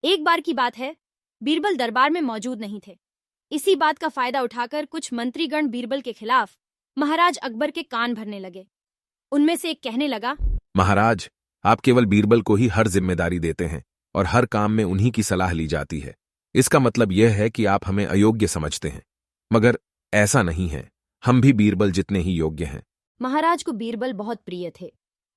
एक बार की बात है, बीरबल दरबार में मौजूद नहीं थे। इसी बात का फायदा उठाकर कुछ मंत्रीगण बीरबल के खिलाफ महाराज अकबर के कान भरने लगे। उनमें से एक कहने लगा, महाराज, आप केवल बीरबल को ही हर जिम्मेदारी देते हैं और हर काम में उन्हीं की सलाह ली जाती है। इसका मतलब यह है कि आप हमें अयोग्य समझते हैं, मगर ऐसा नहीं है। हम भी बीरबल जितने ही योग्य हैं। महाराज को बीरबल बहुत प्रिय थे।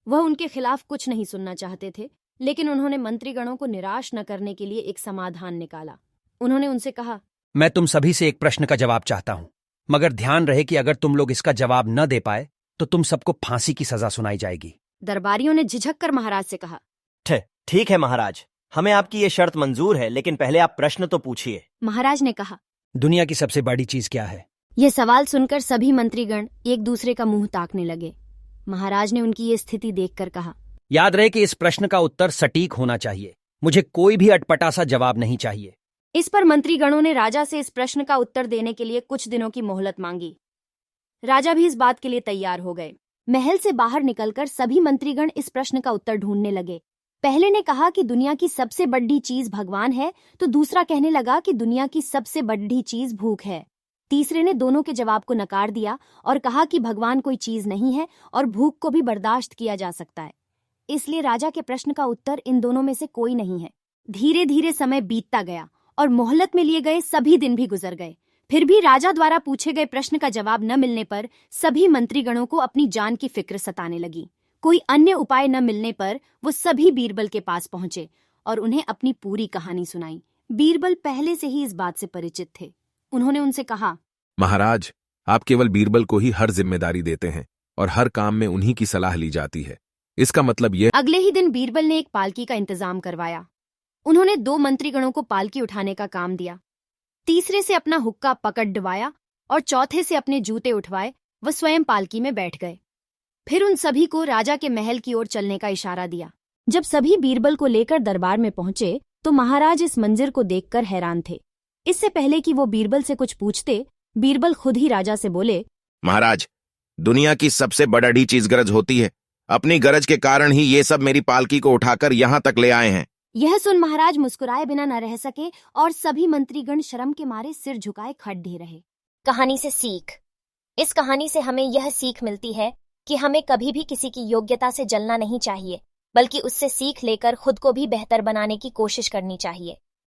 वह उनके खिलाफ कुछ नहीं सुनना चाहते थे, लेकिन उन्होंने मंत्रीगणों को निराश न करने के लिए एक समाधान निकाला। उन्होंने उनसे कहा, मैं तुम सभी से एक प्रश्न का जवाब चाहता हूं, मगर ध्यान रहे कि अगर तुम लोग इसका जवाब न दे पाए तो तुम सबको फांसी की सजा सुनाई जाएगी। दरबारियों ने झिझक कर महाराज से कहा, ठीक है महाराज, हमें आपकी ये शर्त मंजूर है, लेकिन पहले आप प्रश्न तो पूछिए। महाराज ने कहा, दुनिया की सबसे बड़ी चीज क्या है? यह सवाल सुनकर सभी मंत्रीगण एक दूसरे का मुंह ताकने लगे। महाराज ने उनकी ये स्थिति देखकर कहा, याद रहे कि इस प्रश्न का उत्तर सटीक होना चाहिए। मुझे कोई भी अटपटा सा जवाब नहीं चाहिए। इस पर मंत्रीगणों ने राजा से इस प्रश्न का उत्तर देने के लिए कुछ दिनों की मोहलत मांगी। राजा भी इस बात के लिए तैयार हो गए। महल से बाहर निकलकर सभी मंत्रीगण इस प्रश्न का उत्तर ढूंढने लगे। पहले ने कहा कि दुनिया की सबसे बड़ी चीज भगवान है, तो दूसरा कहने लगा कि दुनिया की सबसे बड़ी चीज भूख है। तीसरे ने दोनों के जवाब को नकार दिया और कहा कि भगवान कोई चीज नहीं है और भूख को भी बर्दाश्त किया जा सकता है। इसलिए राजा के प्रश्न का उत्तर इन दोनों में से कोई नहीं है। धीरे धीरे समय बीतता गया और मोहलत में लिए गए सभी दिन भी गुजर गए। फिर भी राजा द्वारा पूछे गए प्रश्न का जवाब न मिलने पर सभी मंत्रीगणों को अपनी जान की फिक्र सताने लगी। कोई अन्य उपाय न मिलने पर वो सभी बीरबल के पास पहुंचे और उन्हें अपनी पूरी कहानी सुनाई। बीरबल पहले से ही इस बात से परिचित थे। उन्होंने उनसे कहा, महाराज, आप केवल बीरबल को ही हर जिम्मेदारी देते हैं और हर काम में उन्हीं की सलाह ली जाती है। इसका मतलब यह। अगले ही दिन बीरबल ने एक पालकी का इंतजाम करवाया। उन्होंने 2 मंत्रीगणों को पालकी उठाने का काम दिया। तीसरे से अपना हुक्का पकड़ डुबाया और चौथे से अपने जूते उठवाए वह स्वयं पालकी में बैठ गए। फिर उन सभी को राजा के महल की ओर चलने का इशारा दिया। जब सभी बीरबल को लेकर दरबार में पहुंचे तो महाराज इस मंजर को देखकर हैरान थे। इससे पहले कि वो बीरबल से कुछ पूछते, बीरबल खुद ही राजा से बोले, महाराज, दुनिया की सबसे बड़ी चीज गरज होती है। अपनी गरज के कारण ही ये सब मेरी पालकी को उठाकर यहाँ तक ले आए हैं। यह सुन महाराज मुस्कुराए बिना न रह सके और सभी मंत्रीगण शर्म के मारे सिर झुकाए खड़े रहे। कहानी से सीख। इस कहानी से हमें यह सीख मिलती है कि हमें कभी भी किसी की योग्यता से जलना नहीं चाहिए, बल्कि उससे सीख लेकर खुद को भी बेहतर बनाने की कोशिश करनी चाहिए।